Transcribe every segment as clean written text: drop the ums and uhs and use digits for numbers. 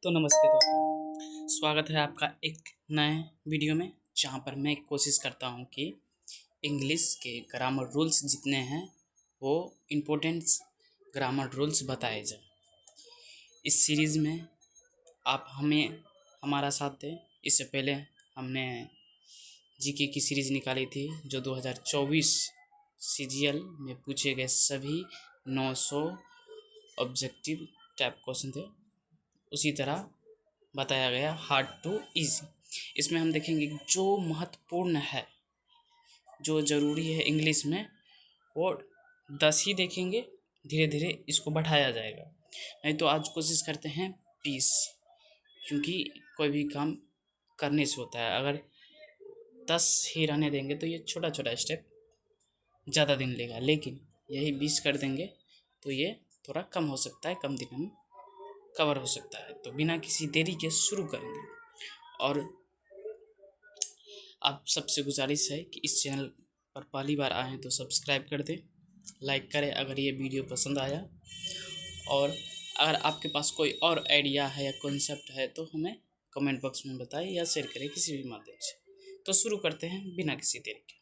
तो नमस्ते दोस्तों, स्वागत है आपका एक नए वीडियो में, जहां पर मैं कोशिश करता हूं कि इंग्लिश के ग्रामर रूल्स जितने हैं वो इम्पोर्टेंट ग्रामर रूल्स बताए जाएं। इस सीरीज़ में आप हमें हमारा साथ दें। इससे पहले हमने जीके की सीरीज़ निकाली थी जो 2024 सीजीएल में पूछे गए सभी 900 ऑब्जेक्टिव टाइप क्वेश्चन थे। उसी तरह बताया गया हार्ड टू इजी। इसमें हम देखेंगे जो महत्वपूर्ण है, जो ज़रूरी है इंग्लिश में, वो 10 ही देखेंगे। धीरे धीरे इसको बढ़ाया जाएगा। नहीं तो आज कोशिश करते हैं 20, क्योंकि कोई भी काम करने से होता है। अगर 10 ही रहने देंगे तो ये छोटा छोटा स्टेप ज़्यादा दिन लेगा, लेकिन यही 20 कर देंगे तो ये थोड़ा कम हो सकता है, कम दिन में कवर हो सकता है। तो बिना किसी देरी के शुरू करेंगे। और आप सबसे गुजारिश है कि इस चैनल पर पहली बार आए हैं तो सब्सक्राइब कर दें, लाइक करें अगर ये वीडियो पसंद आया। और अगर आपके पास कोई और आइडिया है या कॉन्सेप्ट है तो हमें कमेंट बॉक्स में बताएं या शेयर करें किसी भी माध्यम से। तो शुरू करते हैं बिना किसी देरी के।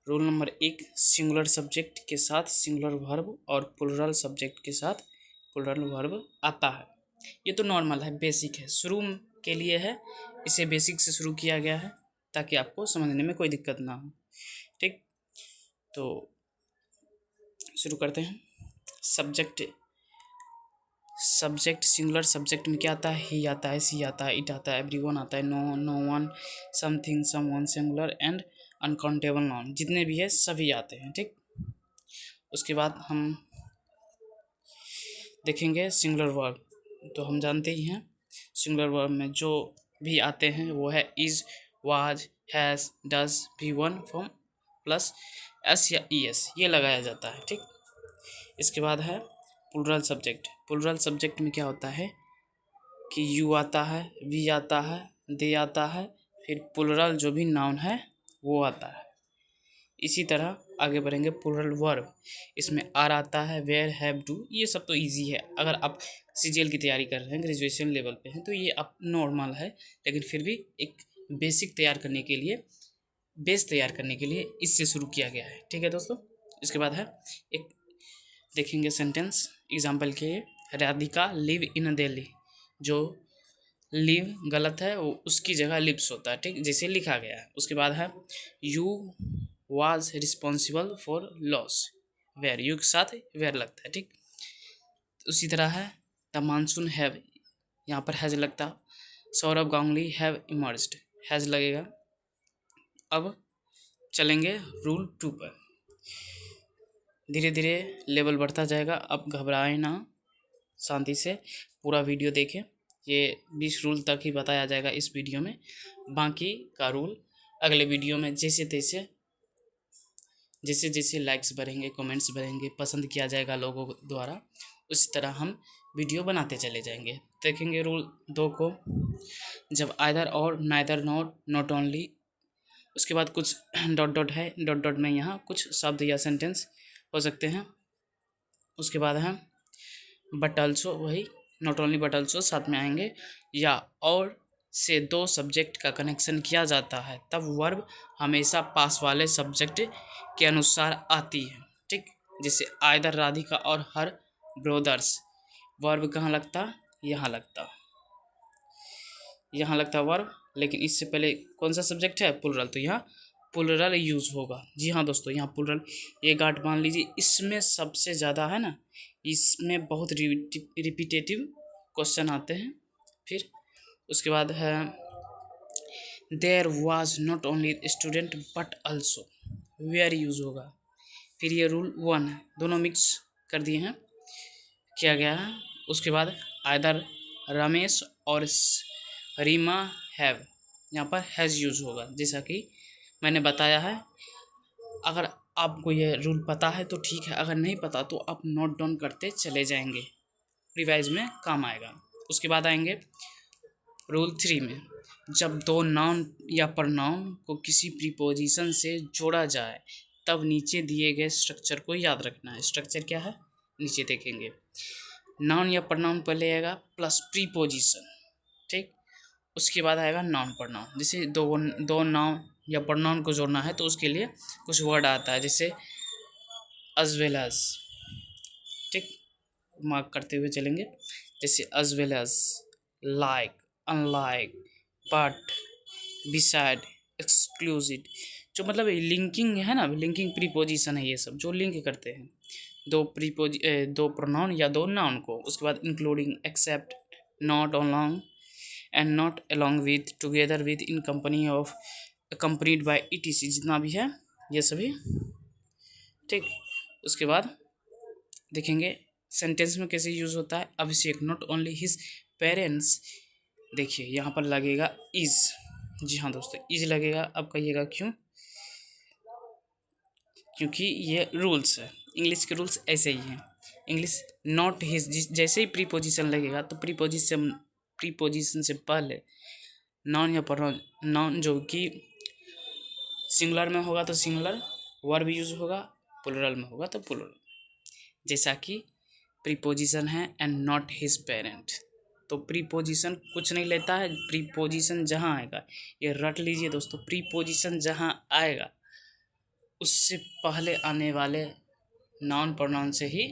रूल नंबर 1, सिंगुलर सब्जेक्ट के साथ सिंगुलर वर्ब और प्लूरल सब्जेक्ट के साथ प्लूरल वर्ब आता है। ये तो नॉर्मल है, बेसिक है, शुरू के लिए है। इसे बेसिक से शुरू किया गया है ताकि आपको समझने में कोई दिक्कत ना हो। ठीक, तो शुरू करते हैं। सब्जेक्ट सिंगुलर सब्जेक्ट में क्या आता है? ही आता है, सी आता है, इट आता है, एवरीवन आता है, no one, something, someone, singular and uncountable noun, जितने भी है सभी आते हैं। ठीक, उसके बाद हम देखेंगे सिंगुलर वर्ब। तो हम जानते ही हैं सिंगुलर वर्ब में जो भी आते हैं वो है इज, वाज, हैज़, डज, भी, वन फॉर्म प्लस एस या ई एस, ये लगाया जाता है। ठीक, इसके बाद है प्लूरल सब्जेक्ट। प्लूरल सब्जेक्ट में क्या होता है कि यू आता है, वी आता है, दे आता है, फिर प्लूरल जो भी नाउन है वो आता है। इसी तरह आगे बढ़ेंगे प्लूरल वर्ब। इसमें आर आता है, वेयर, हैव, डू, ये सब तो इजी है। अगर आप सीजीएल की तैयारी कर रहे हैं, ग्रेजुएशन लेवल पे हैं, तो ये आप नॉर्मल है, लेकिन फिर भी एक बेसिक तैयार करने के लिए, बेस तैयार करने के लिए इससे शुरू किया गया है। ठीक है दोस्तों, इसके बाद है एक देखेंगे सेंटेंस एग्जाम्पल के लिए। Radhika live in Delhi. जो लिव गलत है, वो उसकी जगह लिव्स होता है। ठीक, जैसे लिखा गया है। उसके बाद है you was responsible for loss. Where, you के साथ वेयर लगता है। ठीक, उसी तरह है द मानसून हैव, यहाँ पर हैज लगता। Saurabh Ganguly have emerged, has लगेगा। अब चलेंगे रूल 2 पर। धीरे धीरे लेवल बढ़ता जाएगा, अब घबराएं ना, शांति से पूरा वीडियो देखें। ये 20 रूल तक ही बताया जाएगा इस वीडियो में। बाकी का रूल अगले वीडियो में जैसे जैसे लाइक्स बढ़ेंगे, कमेंट्स बढ़ेंगे, पसंद किया जाएगा लोगों द्वारा, उसी तरह हम वीडियो बनाते चले जाएंगे। देखेंगे रूल 2 को। जब आइदर और, नाइदर, नॉट, नॉट ओनली, उसके बाद कुछ डॉट डॉट है, डॉट डॉट में यहाँ कुछ शब्द या सेंटेंस हो सकते हैं। उसके बाद है बट ऑल्सो, वही नॉट ओनली बट ऑल्सो साथ में आएंगे। या और से दो सब्जेक्ट का कनेक्शन किया जाता है तब वर्ब हमेशा पास वाले सब्जेक्ट के अनुसार आती है। ठीक, जैसे आइदर राधिका और हर ब्रोदर्स, वर्ब कहाँ लगता? यहाँ लगता, यहाँ लगता वर्ब। लेकिन इससे पहले कौन सा सब्जेक्ट है? प्लूरल, तो यहाँ प्लूरल यूज होगा। जी हाँ दोस्तों, यहाँ प्लूरल, ये गांठ मान लीजिए। इसमें सबसे ज़्यादा है ना, इसमें बहुत रिपीटेटिव क्वेश्चन आते हैं। फिर उसके बाद है there was not only student but also, where use होगा। फिर ये रूल 1 है, दोनों मिक्स कर दिए हैं, किया गया है। उसके बाद आइदर रमेश और रीमा हैव, यहाँ पर हैज़ यूज होगा, जैसा कि मैंने बताया है। अगर आपको ये रूल पता है तो ठीक है, अगर नहीं पता तो आप नोट डाउन करते चले जाएंगे, रिवाइज में काम आएगा। उसके बाद आएंगे रूल 3 में। जब दो नाउन या प्रनाउन को किसी प्रीपोजिशन से जोड़ा जाए तब नीचे दिए गए स्ट्रक्चर को याद रखना है। स्ट्रक्चर क्या है? नीचे देखेंगे। नाउन या प्रनाउन पहले आएगा प्लस प्रीपोजिशन, ठीक। उसके बाद आएगा नाउन प्रनाउन। जैसे दो नाउन या प्रनाउन को जोड़ना है तो उसके लिए कुछ वर्ड आता है, जैसे as well as, ठीक, मार्क करते हुए चलेंगे। जैसे as well as, like, unlike, but, beside, exclusive, जो मतलब लिंकिंग है ना, लिंकिंग प्रीपोजिशन है, ये सब जो लिंक करते हैं दो प्रोनाउन या दो नाउन को। उसके बाद including, except, not along and not along with, together with, in company of, accompanied by, ETC, जितना भी है ये सभी, ठीक। उसके बाद देखेंगे सेंटेंस में कैसे यूज होता है। अभिषेक नॉट ओनली हिज पेरेंट्स, देखिए यहाँ पर लगेगा इज, जी हाँ दोस्तों इज लगेगा। अब कहिएगा क्यों, क्योंकि ये रूल्स है, इंग्लिश के रूल्स ऐसे ही हैं। इंग्लिश नॉट हिज, जैसे ही प्रीपोजिशन लगेगा तो प्रीपोजिशन से पहले नाउन या प्रोनाउन, नाउन जो कि सिंगुलर में होगा तो सिंगुलर वर्ब यूज होगा, प्लुरल में होगा तो प्लुरल। जैसा कि प्रीपोजिशन है एंड नॉट हिज पेरेंट, तो प्रीपोजिशन कुछ नहीं लेता है। प्रीपोजिशन जहाँ आएगा, ये रट लीजिए दोस्तों, प्रीपोजिशन जहाँ आएगा उससे पहले आने वाले नाउन प्रोनाउन से ही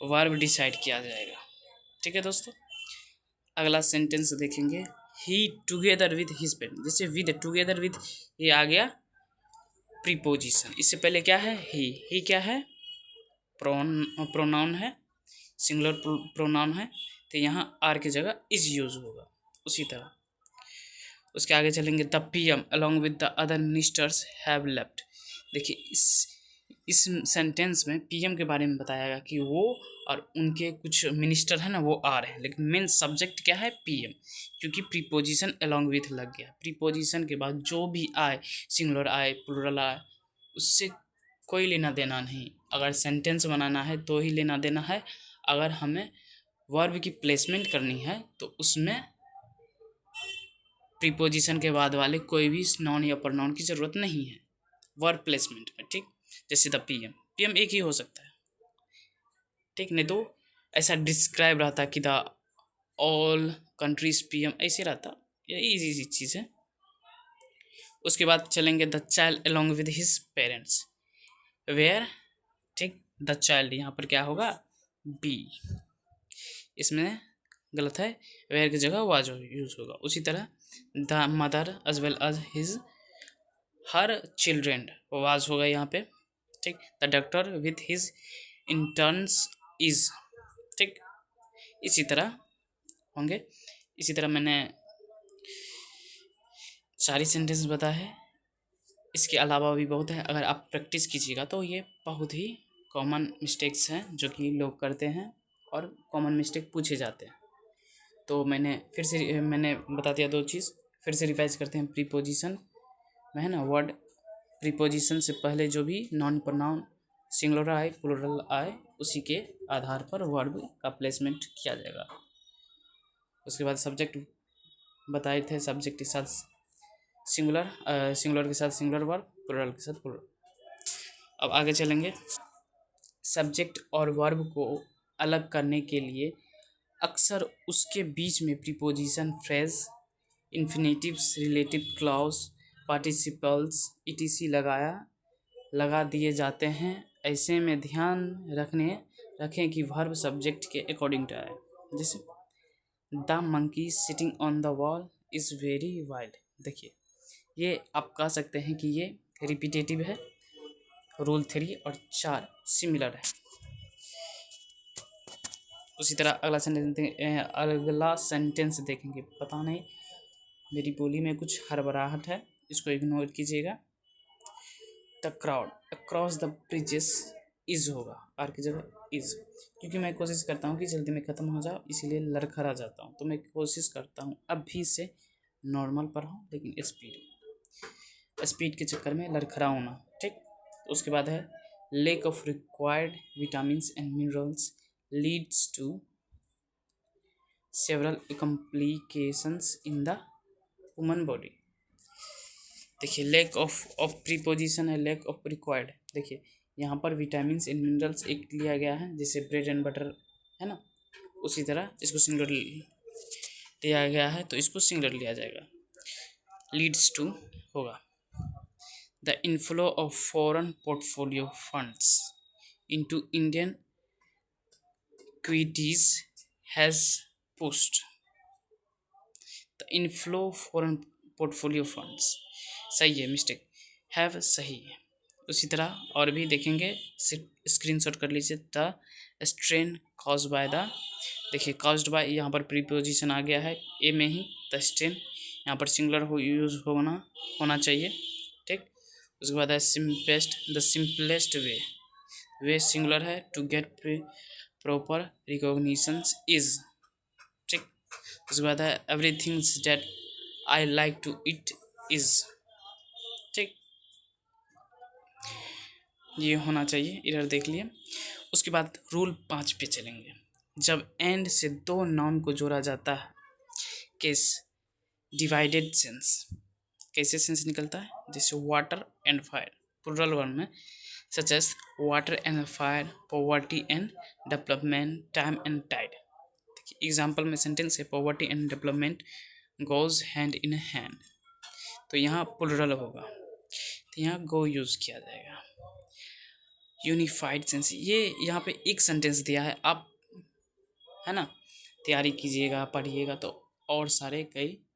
वर्ब डिसाइड किया जाएगा, ठीक है दोस्तों। अगला सेंटेंस देखेंगे, ही टुगेदर विथ हिज पेरेंट। जैसे विद, टुगेदर विथ, ये आ गया प्रीपोजिशन। इससे पहले क्या है, ही क्या है, प्रोनाउन है, सिंगुलर प्रोनाउन है, तो यहाँ आर की जगह इज यूज होगा। उसी तरह उसके आगे चलेंगे, the PM along with the other ministers have left. देखिए इस सेंटेंस में पीएम के बारे में बताया गया कि वो और उनके कुछ मिनिस्टर हैं ना वो आ रहे हैं, लेकिन मेन सब्जेक्ट क्या है, पीएम, क्योंकि प्रीपोजिशन अलॉन्ग विथ लग गया। प्रीपोजिशन के बाद जो भी आए, सिंगुलर आए, प्लुरल आए, उससे कोई लेना देना नहीं। अगर सेंटेंस बनाना है तो ही लेना देना है। अगर हमें वर्ब की प्लेसमेंट करनी है तो उसमें प्रीपोजिशन के बाद वाले कोई भी नाउन या प्रनाउन की ज़रूरत नहीं है वर्ब प्लेसमेंट में, ठीक। जैसे द पीएम, पीएम एक ही हो सकता है, ठीक, नहीं तो ऐसा डिस्क्राइब रहता कि द ऑल कंट्रीज पीएम, ऐसे रहता। ये इजी चीज़ है। उसके बाद चलेंगे, the child along with his parents where, ठीक, द चाइल्ड यहाँ पर क्या होगा, बी, इसमें गलत है, वेयर की जगह वाज यूज होगा। उसी तरह the mother as well as his, her children was होगा यहाँ पे, ठीक। The doctor with his interns is, ठीक, इसी तरह होंगे। इसी तरह मैंने सारी सेंटेंस बता है, इसके अलावा भी बहुत है। अगर आप प्रैक्टिस कीजिएगा तो ये बहुत ही कॉमन मिस्टेक्स हैं जो कि लोग करते हैं और कॉमन मिस्टेक पूछे जाते हैं। तो मैंने बता दिया दो चीज़, फिर से रिवाइज करते हैं। प्रीपोजिशन में है ना वर्ड, प्रीपोजिशन से पहले जो भी नॉन प्रोनाउन सिंगुलर आए, प्लुरल आए, उसी के आधार पर वर्ब का प्लेसमेंट किया जाएगा। उसके बाद सब्जेक्ट बताए थे, सब्जेक्ट के साथ सिंगुलर के साथ सिंगुलर वर्ब, प्लुरल के साथ प्लुरल। अब आगे चलेंगे। सब्जेक्ट और वर्ब को अलग करने के लिए अक्सर उसके बीच में preposition, phrase, infinitives, relative clause, participles etc लगा दिए जाते हैं। ऐसे में ध्यान रखें कि वर्ब सब्जेक्ट के अकॉर्डिंग टू आए। जैसे the monkey sitting on the wall is very wild, देखिए ये आप कह सकते हैं कि ये रिपीटेटिव है, रूल 3 और 4 सिमिलर है। उसी तरह अगला सेंटेंस देखेंगे। पता नहीं मेरी बोली में कुछ हड़बड़ाहट है, इसको इग्नोर कीजिएगा। The crowd across the bridges is होगा, आर की जगह इज, क्योंकि मैं कोशिश करता हूँ कि जल्दी में ख़त्म हो जाओ, इसीलिए लड़खड़ा जाता हूँ। तो मैं कोशिश करता हूँ अभी से नॉर्मल पढ़ाऊँ, लेकिन स्पीड के चक्कर में लड़खड़ाऊँ ना, ठीक। उसके बाद है lack of required vitamin and minerals leads to several complications in the human body. देखिए लैक ऑफ प्रीपोजिशन है, लैक ऑफ रिक्वायर्ड, देखिए यहाँ पर विटामिन एंड मिनरल्स एक लिया गया है, जैसे ब्रेड एंड बटर है ना, उसी तरह इसको सिंगुलर लिया गया है, तो इसको सिंगुलर लिया जाएगा। लीड्स टू होगा the inflow of foreign portfolio funds into Indian equities has pushed the inflow foreign portfolio funds. सही है, मिस्टेक हैव सही है। उसी तरह और भी देखेंगे, स्क्रीनशॉट कर लीजिए। The strain cause by the, देखिए कॉज्ड बाय यहाँ पर प्रीपोजिशन आ गया है ए में ही, द स्ट्रेन यहाँ पर सिंगुलर हो यूज होना चाहिए, ठीक। उसके बाद है simplest, the simplest way singular है, to get proper recognitions is, ठीक। उसके बाद है everythings that I like to it is, ठीक, ये होना चाहिए, इधर देख लिए। उसके बाद रूल 5 पे चलेंगे। जब एंड से दो नाउन को जोड़ा जाता है, केस डिवाइडेड सेंस, कैसे सेंस निकलता है, जैसे water and fire plural verb में, such as water and fire, poverty and development, time and tide. देखिए एग्जाम्पल में सेंटेंस है poverty and development goes hand in hand, तो यहाँ प्लूरल होगा, तो यहाँ गो यूज किया जाएगा। यूनिफाइड सेंस, ये यहाँ पे एक सेंटेंस दिया है, आप है ना तैयारी कीजिएगा, पढ़िएगा, तो और सारे कई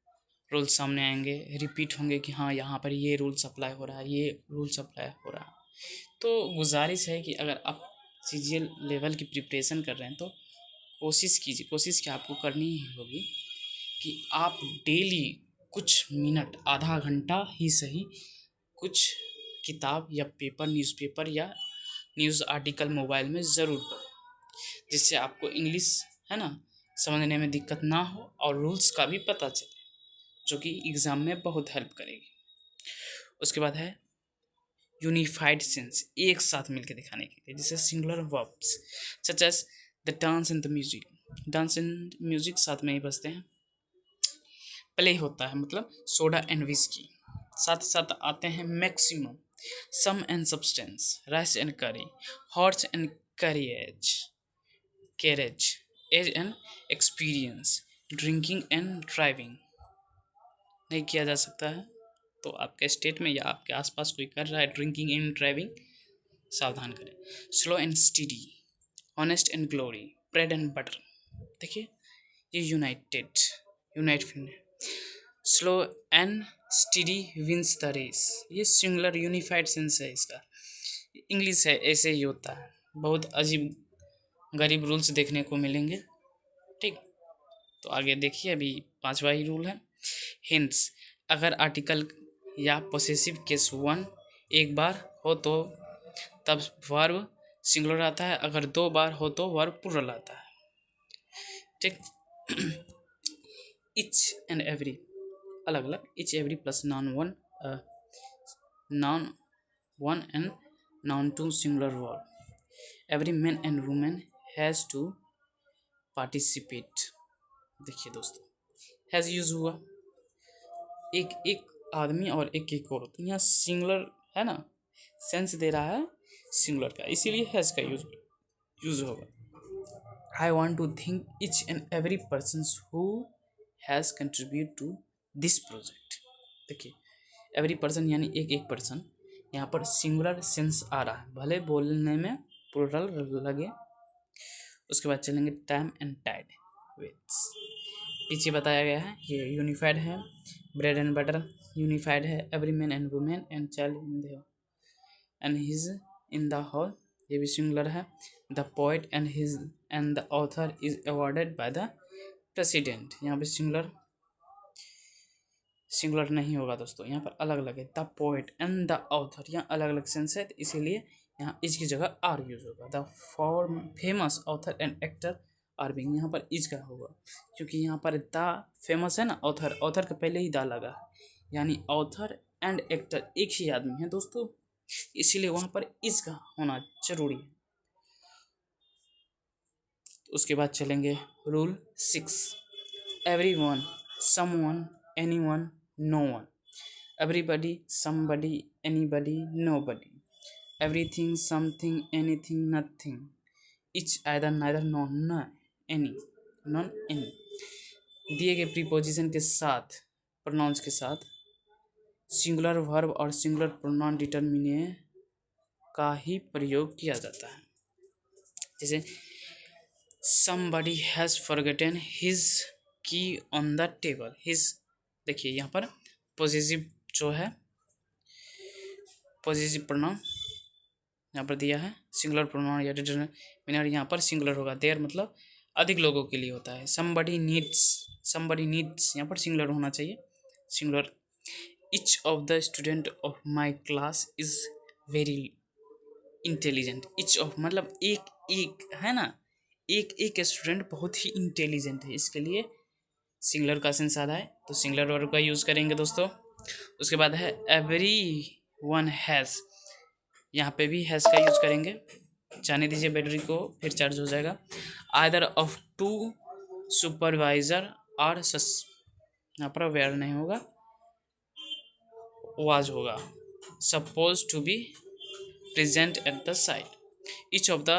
रूल्स सामने आएंगे, रिपीट होंगे कि हाँ यहाँ पर ये रूल्स अप्लाई हो रहा है, ये रूल्स अप्लाई हो रहा है। तो गुजारिश है कि अगर आप सीजीएल लेवल की प्रिपरेशन कर रहे हैं तो कोशिश कीजिए, कोशिश क्या आपको करनी ही होगी कि आप डेली कुछ मिनट, आधा घंटा ही सही, कुछ किताब या पेपर, न्यूज़पेपर या न्यूज़ आर्टिकल मोबाइल में ज़रूर पढ़ें, जिससे आपको इंग्लिश है ना समझने में दिक्कत ना हो और रूल्स का भी पता चले, जो कि एग्ज़ाम में बहुत हेल्प करेगी। उसके बाद है यूनिफाइड सेंस, एक साथ मिलकर दिखाने के लिए, जैसे singular verbs such as the dance and the music, dance and music साथ में ही बजते हैं। प्ले होता है मतलब सोडा एंड विस्की, साथ साथ आते हैं maximum, sum and substance, rice and curry, horse and carriage, age and experience, drinking and driving. नहीं किया जा सकता है, तो आपके स्टेट में या आपके आसपास कोई कर रहा है ड्रिंकिंग एंड ड्राइविंग, सावधान करें। Slow and steady, honest and glory, bread and butter, देखिए ये यूनाइटेड है। Slow and steady wins the race, ये सिंगुलर यूनिफाइड सेंस है इसका, इंग्लिश है ऐसे ही होता है, बहुत अजीब गरीब रूल्स देखने को मिलेंगे, ठीक। तो आगे देखिए, अभी 5वां ही रूल है। हिंट्स, अगर आर्टिकल या पोसेसिव केस 1 एक बार हो तो तब वर्ब सिंगुलर आता है, अगर 2 बार हो तो वर्ब प्लूरल आता है, ठीक। इच एंड एवरी अलग अलग, each every plus noun one and noun two singular verb, every man and women has to participate. देखिए दोस्तों, हैज़ यूज हुआ, एक एक आदमी और एक औरत, यहाँ सिंगुलर है ना, सेंस दे रहा है सिंगुलर का, इसीलिए हैज़ का यूज होगा। I want to think each and every person who has contribute to this project. देखिए एवरी पर्सन यानी एक एक पर्सन, यहाँ पर सिंगुलर सेंस आ रहा है, भले बोलने में प्लूरल लगे। उसके बाद चलेंगे टाइम एंड टाइड वेट्स, पीछे बताया गया है, ये यूनिफाइड है। ब्रेड एंड बटर यूनिफाइड है। Every man and women and child in the end his in the hall, ये भी सिंगुलर है। The poet and his and the author is awarded by the president, यहाँ पे singular नहीं होगा दोस्तों, यहाँ पर अलग अलग है। The poet and the author, यहाँ अलग अलग सेंस है, तो इसीलिए यहाँ इज की जगह आर यूज होगा। The form famous author and actor are being, यहाँ पर इज का होगा, क्योंकि यहाँ पर द फेमस है ना, ऑथर का पहले ही द लगा है, यानी ऑथर एंड एक्टर एक ही आदमी है दोस्तों, इसीलिए वहाँ पर इज का होना जरूरी है। उसके बाद चलेंगे rule 6, every one, some one, any one, no one, everybody, somebody, anybody, nobody, everything, something, anything, nothing, each, either, neither, none, no, any, none, any. दिए गए प्रीपोजिशन के साथ, प्रोनाउंस के साथ सिंगुलर वर्ब और सिंगुलर प्रोनाउन डिटर्मिनेट का ही प्रयोग किया जाता है। जैसे somebody has forgotten his key on the table, his, देखिए यहाँ पर पॉजिटिव जो है, पॉजिटिव प्रोनाउन यहाँ पर दिया है, सिंगुलर प्रोनाउन या डिटरमिनर यहाँ पर सिंगुलर होगा, देयर मतलब अधिक लोगों के लिए होता है। somebody needs यहाँ पर सिंगुलर होना चाहिए, singular. each of the student of my class is very intelligent, each of मतलब एक एक है ना, एक एक स्टूडेंट बहुत ही इंटेलिजेंट है, इसके लिए सिंगुलर का सेंस आता है, तो सिंगुलर वर्ब का यूज़ करेंगे दोस्तों। उसके बाद है एवरी वन हैज़, यहाँ पे भी हैज़ का यूज़ करेंगे। जाने दीजिए बैटरी को, फिर चार्ज हो जाएगा। आइदर ऑफ टू सुपरवाइजर और सस, यहाँ पर वेयर नहीं होगा, वाज होगा। Suppose to be present at the site, each of the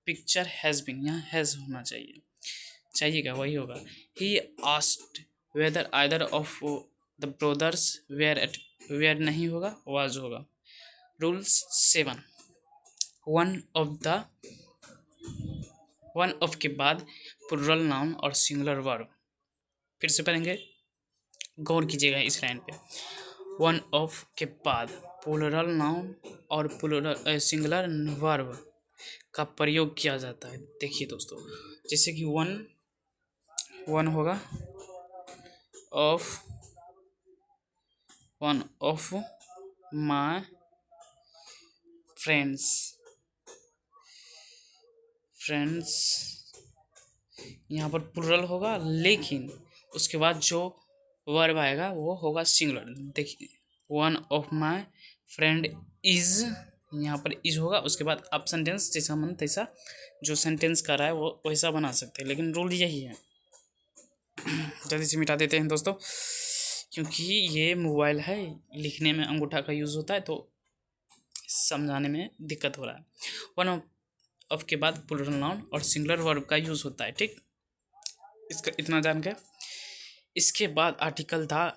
picture has been, यहाँ हैज़ होना चाहिए, चाहिएगा वही होगा। He asked whether either of the brothers were at, were नहीं होगा, वाज होगा। रूल्स 7, वन ऑफ के बाद प्लूरल नाउन और सिंगुलर वर्ब। फिर से पढ़ेंगे, गौर कीजिएगा इस लाइन पे। वन ऑफ के बाद प्लूरल नाउन और प्लूरल सिंगुलर वर्ब का प्रयोग किया जाता है। देखिए दोस्तों, जैसे कि वन होगा वन ऑफ माय फ्रेंड्स, यहाँ पर प्लूरल होगा, लेकिन उसके बाद जो वर्ब आएगा वो होगा सिंगुलर। देखिए, one of my friend is, यहाँ पर इज होगा, उसके बाद आप सेंटेंस जैसा मन तैसा जो सेंटेंस कर रहा है वो वैसा बना सकते हैं, लेकिन रूल यही है। जल्दी से मिटा देते हैं दोस्तों, क्योंकि ये मोबाइल है, लिखने में अंगूठा का यूज़ होता है तो समझाने में दिक्कत हो रहा है। वन ऑफ के बाद प्लूरल नाउन और सिंगुलर वर्ब का यूज़ होता है, ठीक, इसका इतना जान के। इसके बाद आर्टिकल द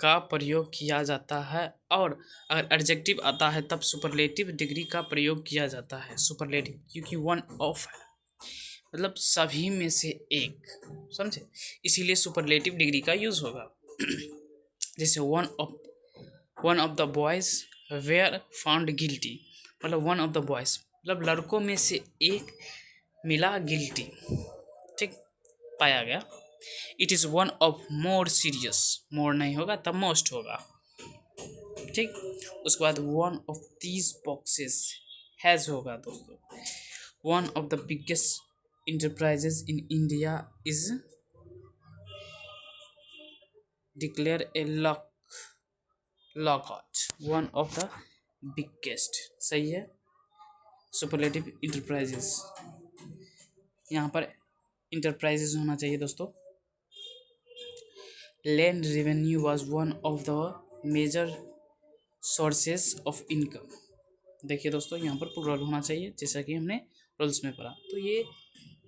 का प्रयोग किया जाता है, और अगर एडजेक्टिव आता है तब सुपरलेटिव डिग्री का प्रयोग किया जाता है। सुपरलेटिव क्योंकि वन ऑफ है, मतलब सभी में से एक, समझे, इसीलिए सुपरलेटिव डिग्री का यूज़ होगा। जैसे one of the boys were found guilty, मतलब वन ऑफ द बॉयज मतलब लड़कों में से एक मिला गिल्टी, ठीक, पाया गया। It is one of more serious, more नहीं होगा तब मोस्ट होगा, ठीक। उसके बाद one of these boxes has होगा दोस्तों। One of the biggest enterprises in India is declare a lockout, one of the biggest, सही है। सुपरलेटिव इंटरप्राइजेज, यहाँ पर इंटरप्राइजेज होना चाहिए दोस्तों। Land revenue was one of the major sources of income, देखिए दोस्तों यहाँ पर प्लूरल होना चाहिए, जैसा कि हमने रूल्स में पढ़ा। तो ये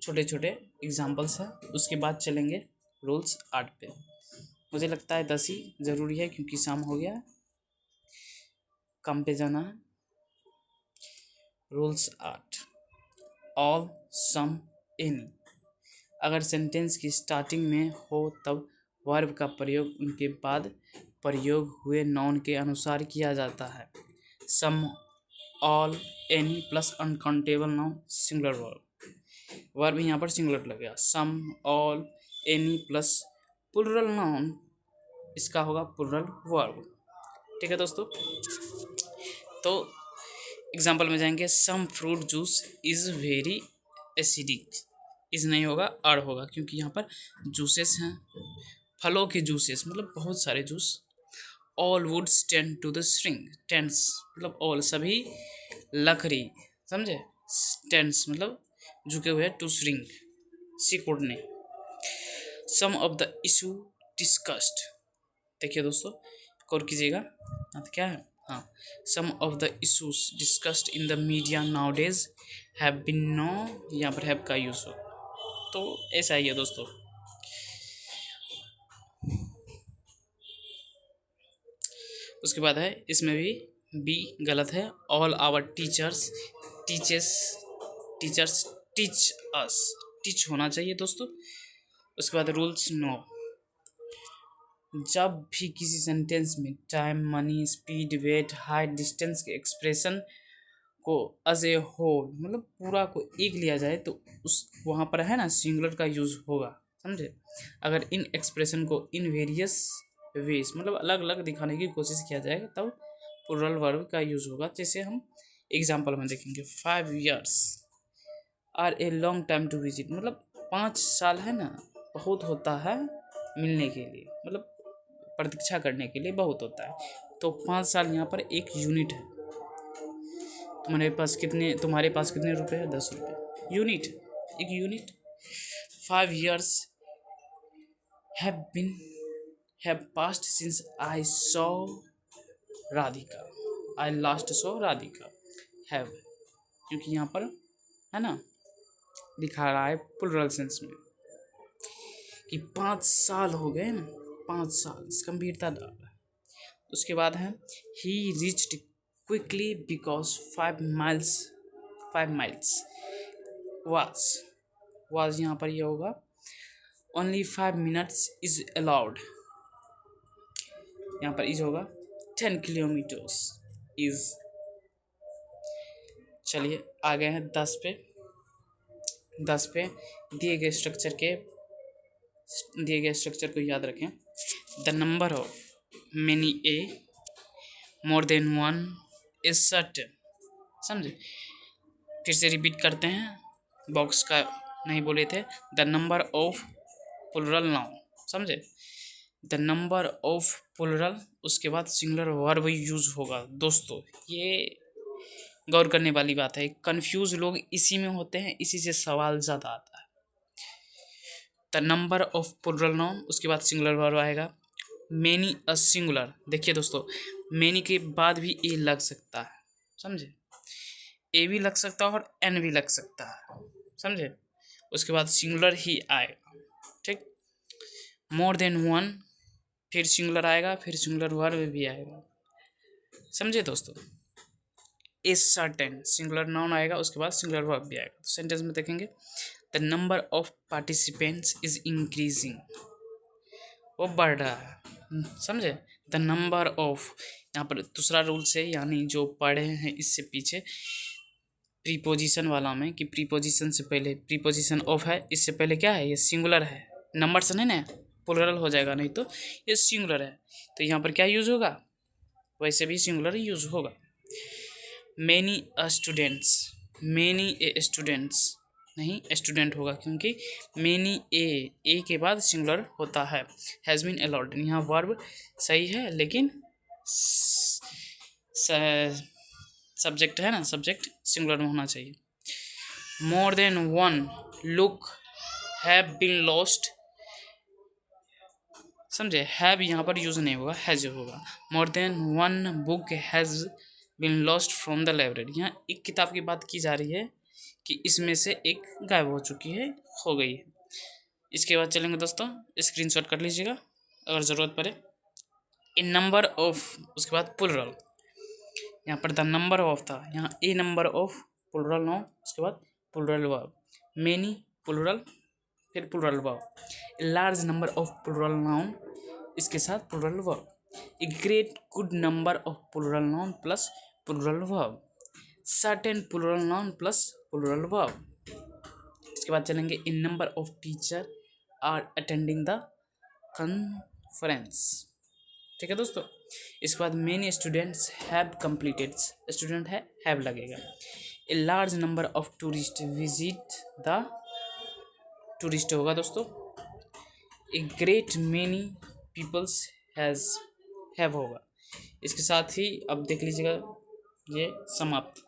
छोटे छोटे एग्जाम्पल्स हैं, उसके बाद चलेंगे रूल्स 8 पे। मुझे लगता है 10 ही ज़रूरी है क्योंकि शाम हो गया, काम पे जाना है। रूल्स 8, ऑल, सम, एनी, अगर सेंटेंस की स्टार्टिंग में हो तब वर्ब का प्रयोग उनके बाद प्रयोग हुए नाउन के अनुसार किया जाता है। Some, all, any plus uncountable noun singular verb यहाँ पर सिंगुलर लगेगा। Some, all, any plus plural noun, इसका होगा प्लूरल वर्ब, ठीक है दोस्तों। तो एग्जाम्पल में जाएंगे, some fruit juice is very acidic, is नहीं होगा, अड़ होगा, क्योंकि यहाँ पर जूसेस हैं, फलों के जूसेस मतलब बहुत सारे juice. All woods tend to the string, tense मतलब ऑल सभी लकड़ी, समझे, टेंस मतलब झुके हुए, टू स्ट्रिंग सीख उड़ने। Some of the issue discussed, देखिए दोस्तों गौर कीजिएगा, हाँ तो क्या है, हाँ, some of the issues discussed in the media nowadays have been no, यहाँ पर हैव का यूज़ हो, तो ऐसा ही है दोस्तों। उसके बाद है इसमें भी बी गलत है। All our teachers teach us, teach होना चाहिए दोस्तों। उसके बाद रूल्स नो, जब भी किसी सेंटेंस में time, money, speed, weight, height, distance के एक्सप्रेशन को एज ए होल मतलब पूरा को एक लिया जाए तो उस वहाँ पर है ना सिंगुलर का यूज़ होगा, समझे। अगर इन एक्सप्रेशन को इन वेरियस वेज मतलब अलग अलग दिखाने की कोशिश किया जाएगा तब प्लूरल वर्ब का यूज़ होगा। जैसे हम एग्जाम्पल में देखेंगे 5 years are a long time to visit, मतलब 5 साल है ना बहुत होता है मिलने के लिए, मतलब प्रतीक्षा करने के लिए बहुत होता है। तो 5 साल यहाँ पर एक यूनिट है। तुम्हारे पास कितने रुपए है? 10 रुपये, यूनिट, एक unit. 5 years have passed since I saw Radhika, I last saw Radhika. have, क्योंकि यहाँ पर है ना दिखा रहा है प्लूरल सेंस में कि 5 साल हो गए ना, 5 साल, इस गंभीरता डाल रहा है। उसके बाद है he reached quickly because 5 miles was यहाँ पर ये होगा only 5 minutes is allowed, यहाँ पर इज होगा 10 kilometers is। चलिए आ गए हैं 10 पे। दिए गए स्ट्रक्चर को याद रखें। The number of many A more than one is certain, समझे। फिर से रिपीट करते हैं, बॉक्स का नहीं बोले थे। The number of plural noun, समझे। द नंबर ऑफ प्लूरल, उसके बाद सिंगुलर वर्ब यूज होगा दोस्तों। ये गौर करने वाली बात है, कंफ्यूज लोग इसी में होते हैं, इसी से सवाल ज़्यादा आता है। The number of plural noun, उसके बाद सिंगुलर वर्ब आएगा। मेनी अ सिंगुलर, देखिए दोस्तों मेनी के बाद भी ए लग सकता है, समझे। ए भी लग सकता है और एन भी लग सकता है, समझे। उसके बाद सिंगुलर ही आएगा, ठीक। मोर देन वन, फिर सिंगुलर आएगा, फिर सिंगुलर वर्ब भी आएगा, समझे दोस्तों। इज सर्टेन, सिंगुलर नाउन आएगा, उसके बाद सिंगुलर वर्ब भी आएगा। तो सेंटेंस में देखेंगे the number of participants is increasing, वो बढ़ रहा है, समझे। द नंबर ऑफ, यहाँ पर दूसरा रूल से यानी जो पढ़े हैं इससे पीछे प्रीपोजिशन वाला में कि प्रीपोजिशन से पहले प्रीपोजिशन ऑफ है, इससे पहले क्या है, ये सिंगुलर है, नंबर से नहीं ना प्लूरल हो जाएगा, नहीं तो ये सिंगुलर है। तो यहाँ पर क्या यूज़ होगा, वैसे भी सिंगुलर यूज़ होगा। Many a students, many a students नहीं स्टूडेंट होगा, क्योंकि मैनी ए के बाद सिंगुलर होता है। हैज़ बीन अलाउड, यहाँ वर्ब सही है लेकिन सब्जेक्ट है ना, सब्जेक्ट सिंगुलर में होना चाहिए। More than one look have been lost, समझे। हैव यहाँ पर यूज़ नहीं होगा, हैज होगा। More than one book has been lost from the library, यहाँ एक किताब की बात की जा रही है कि इसमें से एक गायब हो चुकी है, हो गई है। इसके बाद चलेंगे दोस्तों, स्क्रीनशॉट कर लीजिएगा अगर ज़रूरत पड़े। इन नंबर ऑफ, उसके बाद प्लूरल, यहाँ पर द नंबर ऑफ था, यहाँ a number of plural noun, उसके बाद प्लूरल वर्ब। मेनी प्लूरल, फिर plural verb. A large number of plural noun, इसके साथ plural verb. A great good number of plural noun plus plural verb. Certain plural noun plus plural verb. इसके बाद चलेंगे in number of teacher are attending the conference, ठीक है दोस्तों। इसके बाद many students have completed, student है have लगेगा। A large number of tourist visit the, tourist होगा दोस्तों। A great many peoples has have होगा। इसके साथ ही अब देख लीजिएगा ये समाप्त।